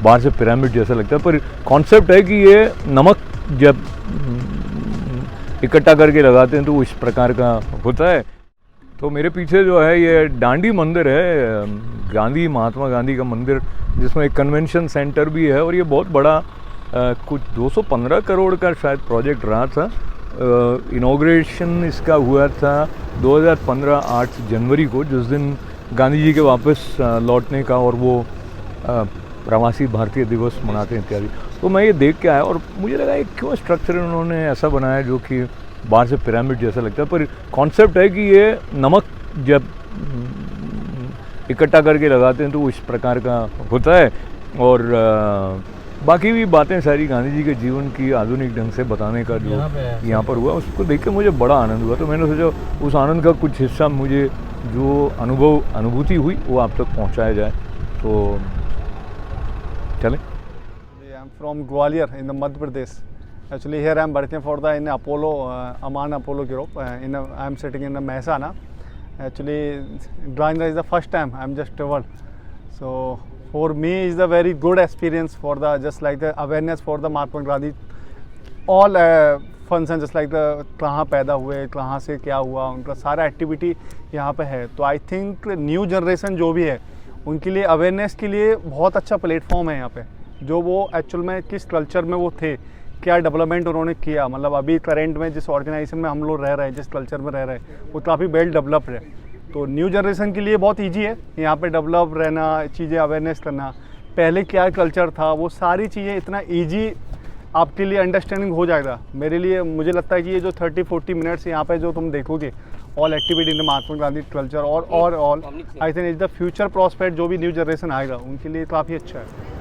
बाहर से पिरामिड जैसा लगता है, पर कॉन्सेप्ट है कि ये नमक जब इकट्ठा करके लगाते हैं तो इस प्रकार का होता है। तो मेरे पीछे जो है ये डांडी मंदिर है, महात्मा गांधी का मंदिर, जिसमें एक कन्वेंशन सेंटर भी है, और ये बहुत बड़ा कुछ 215 करोड़ का शायद प्रोजेक्ट रहा था। इनॉग्रेशन इसका हुआ था 2015 8 जनवरी को, जिस दिन गांधी जी के वापस लौटने का और वो प्रवासी भारतीय दिवस मनाते हैं इत्यादि। तो मैं ये देख के आया और मुझे लगा ये क्यों स्ट्रक्चर उन्होंने ऐसा बनाया जो कि बाहर से पिरामिड जैसा लगता है, पर कॉन्सेप्ट है कि ये नमक जब इकट्ठा करके लगाते हैं तो इस प्रकार का होता है। और बाकी भी बातें सारी गांधी जी के जीवन की आधुनिक ढंग से बताने का जो यहाँ पर हुआ, उसको देख के मुझे बड़ा आनंद हुआ। तो मैंने सोचा उस आनंद का कुछ हिस्सा मुझे जो अनुभूति हुई वो आप तक पहुँचाया जाए। तो चलें। I am from Gwalior in the Madhya Pradesh. Actually here I am working for the in Apollo, Aman Apollo Group. I am sitting in the Mehsana. Actually Drawing is the first time I am just traveled. So for me is the very good experience for the just like the awareness for the Mahatma Gandhi. All functions just like the कहाँ पैदा हुए, कहाँ से क्या हुआ, उनका सारा activity यहाँ पे है। तो आई थिंक न्यू जनरेशन जो भी है उनके लिए अवेयरनेस के लिए बहुत अच्छा प्लेटफॉर्म है यहाँ पे, जो वो एक्चुअल में किस कल्चर में वो थे, क्या डेवलपमेंट उन्होंने किया। मतलब अभी करेंट में जिस ऑर्गेनाइजेशन में हम लोग रह रहे हैं, जिस कल्चर में रह रहे हैं, वो काफ़ी वेल डेवलप्ड है। तो न्यू जनरेशन के लिए बहुत इजी है यहाँ पे डेवलप रहना, चीज़ें अवेयरनेस करना। पहले क्या कल्चर था वो सारी चीज़ें इतना इजी आपके लिए अंडरस्टैंडिंग हो जाएगा। मेरे लिए मुझे लगता है कि ये जो 30-40 मिनट्स यहाँ पे जो तुम देखोगे all activity in Mahatma Gandhi culture और all I think is the future prospect जो भी न्यू जनरेशन आएगा उनके लिए काफ़ी अच्छा है।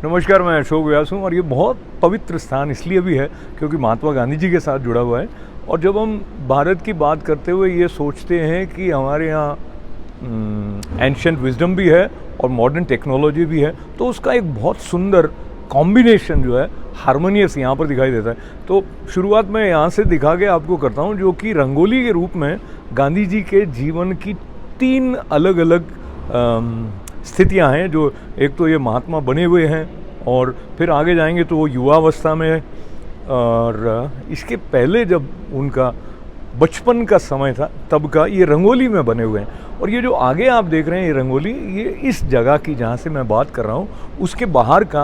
नमस्कार, मैं अशोक व्यास हूँ और ये बहुत पवित्र स्थान इसलिए भी है क्योंकि महात्मा गांधी जी के साथ जुड़ा हुआ है। और जब हम भारत की बात करते हुए ये सोचते हैं कि हमारे यहाँ एंशिएंट विजडम भी है और मॉडर्न टेक्नोलॉजी भी है, तो उसका एक बहुत सुंदर कॉम्बिनेशन जो है हारमोनियस यहाँ पर दिखाई देता है। तो शुरुआत मैं यहाँ से दिखा के आपको करता हूँ, जो कि रंगोली के रूप में गांधी जी के जीवन की 3 अलग अलग स्थितियां हैं। जो एक तो ये महात्मा बने हुए हैं और फिर आगे जाएंगे तो वो युवावस्था में, और इसके पहले जब उनका बचपन का समय था तब का ये रंगोली में बने हुए हैं। और ये जो आगे आप देख रहे हैं ये रंगोली, ये इस जगह की जहाँ से मैं बात कर रहा हूँ उसके बाहर का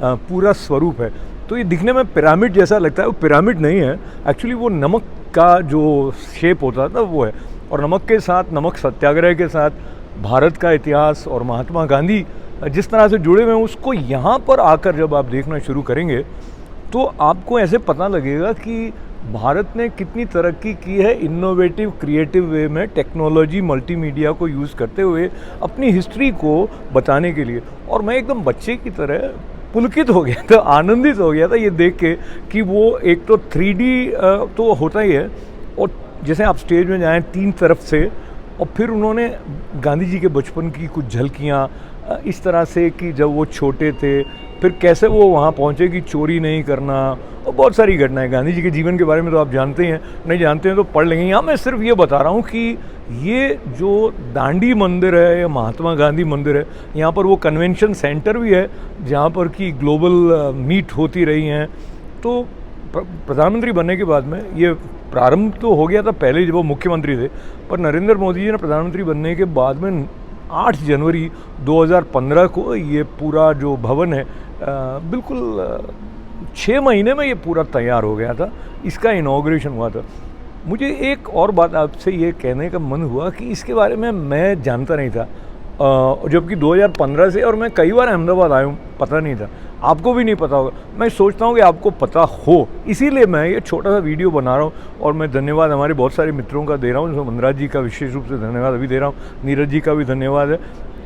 पूरा स्वरूप है। तो ये दिखने में पिरामिड जैसा लगता है, वो पिरामिड नहीं है, एक्चुअली वो नमक का जो शेप होता था वो है। और नमक के साथ, नमक सत्याग्रह के साथ भारत का इतिहास और महात्मा गांधी जिस तरह से जुड़े हुए हैं, उसको यहाँ पर आकर जब आप देखना शुरू करेंगे तो आपको ऐसे पता लगेगा कि भारत ने कितनी तरक्की की है इनोवेटिव क्रिएटिव वे में, टेक्नोलॉजी मल्टीमीडिया को यूज़ करते हुए अपनी हिस्ट्री को बताने के लिए। और मैं एकदम बच्चे की तरह पुलकित हो गया था, आनंदित हो गया था ये देख के कि वो एक तो 3D तो होता ही है, और जैसे आप स्टेज में जाएं 3 तरफ से, और फिर उन्होंने गांधी जी के बचपन की कुछ झलकियाँ इस तरह से कि जब वो छोटे थे, फिर कैसे वो वहाँ पहुँचे कि चोरी नहीं करना, और बहुत सारी घटनाएं। गांधी जी के जीवन के बारे में तो आप जानते हैं, नहीं जानते हैं तो पढ़ लेंगे। यहाँ मैं सिर्फ ये बता रहा हूँ कि ये जो दांडी मंदिर है या महात्मा गांधी मंदिर है, यहाँ पर वो कन्वेंशन सेंटर भी है जहाँ पर कि ग्लोबल मीट होती रही हैं। तो प्रधानमंत्री बनने के बाद में ये प्रारंभ तो हो गया था पहले जब वो मुख्यमंत्री थे, पर नरेंद्र मोदी जी ने प्रधानमंत्री बनने के बाद में 8 जनवरी 2015 को ये पूरा जो भवन है बिल्कुल 6 महीने में ये पूरा तैयार हो गया था। इसका इनॉग्रेशन हुआ था। मुझे एक और बात आपसे ये कहने का मन हुआ कि इसके बारे में मैं जानता नहीं था, जबकि 2015 से, और मैं कई बार अहमदाबाद आया हूँ, पता नहीं था, आपको भी नहीं पता होगा। मैं सोचता हूँ कि आपको पता हो, इसीलिए मैं ये छोटा सा वीडियो बना रहा हूँ। और मैं धन्यवाद हमारे बहुत सारे मित्रों का दे रहा हूँ, जैसे मनराज जी का विशेष रूप से धन्यवाद अभी दे रहा हूँ, नीरज जी का भी धन्यवाद है।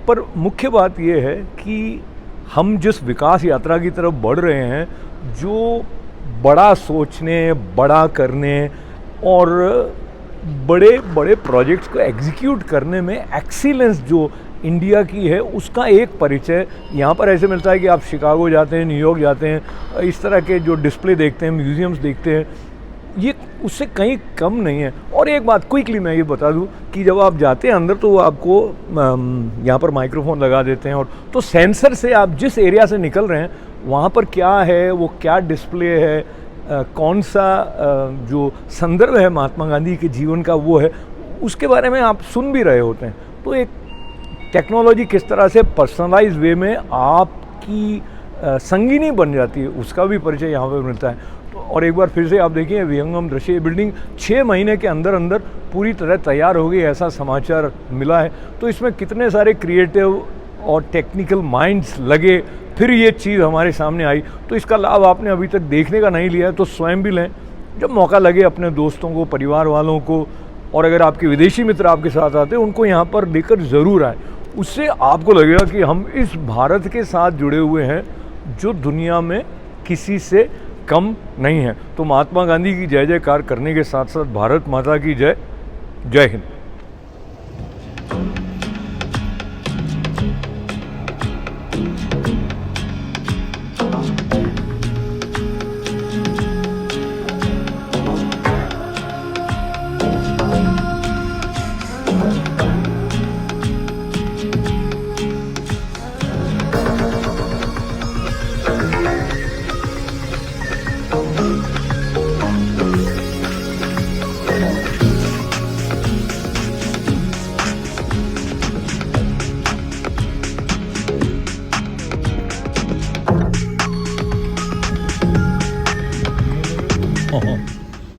पर मुख्य बात ये है कि हम जिस विकास यात्रा की तरफ बढ़ रहे हैं, जो बड़ा सोचने, बड़ा करने और बड़े बड़े प्रोजेक्ट्स को एग्जीक्यूट करने में एक्सीलेंस जो इंडिया की है, उसका एक परिचय यहाँ पर ऐसे मिलता है कि आप शिकागो जाते हैं, न्यूयॉर्क जाते हैं, इस तरह के जो डिस्प्ले देखते हैं, म्यूजियम्स देखते हैं, ये उससे कहीं कम नहीं है। और एक बात क्विकली मैं ये बता दूं कि जब आप जाते हैं अंदर तो वो आपको यहाँ पर माइक्रोफोन लगा देते हैं, और तो सेंसर से आप जिस एरिया से निकल रहे हैं वहाँ पर क्या है, वो क्या डिस्प्ले है, कौन सा जो संदर्भ है महात्मा गांधी के जीवन का वो है, उसके बारे में आप सुन भी रहे होते हैं। तो एक टेक्नोलॉजी किस तरह से पर्सनलाइज वे में आपकी संगिनी बन जाती है उसका भी परिचय यहाँ पर मिलता है। तो और एक बार फिर से आप देखिए विहंगम दृश्य बिल्डिंग 6 महीने के अंदर अंदर पूरी तरह तैयार हो गई, ऐसा समाचार मिला है। तो इसमें कितने सारे क्रिएटिव और टेक्निकल माइंड्स लगे, फिर ये चीज़ हमारे सामने आई। तो इसका लाभ आपने अभी तक देखने का नहीं लिया है तो स्वयं भी लें, जब मौका लगे अपने दोस्तों को, परिवार वालों को, और अगर आपके विदेशी मित्र आपके साथ आते हैं उनको यहाँ पर लेकर ज़रूर आए। उससे आपको लगेगा कि हम इस भारत के साथ जुड़े हुए हैं जो दुनिया में किसी से कम नहीं है। तो महात्मा गांधी की जय जयकार करने के साथ साथ भारत माता की जय। जय हिंद।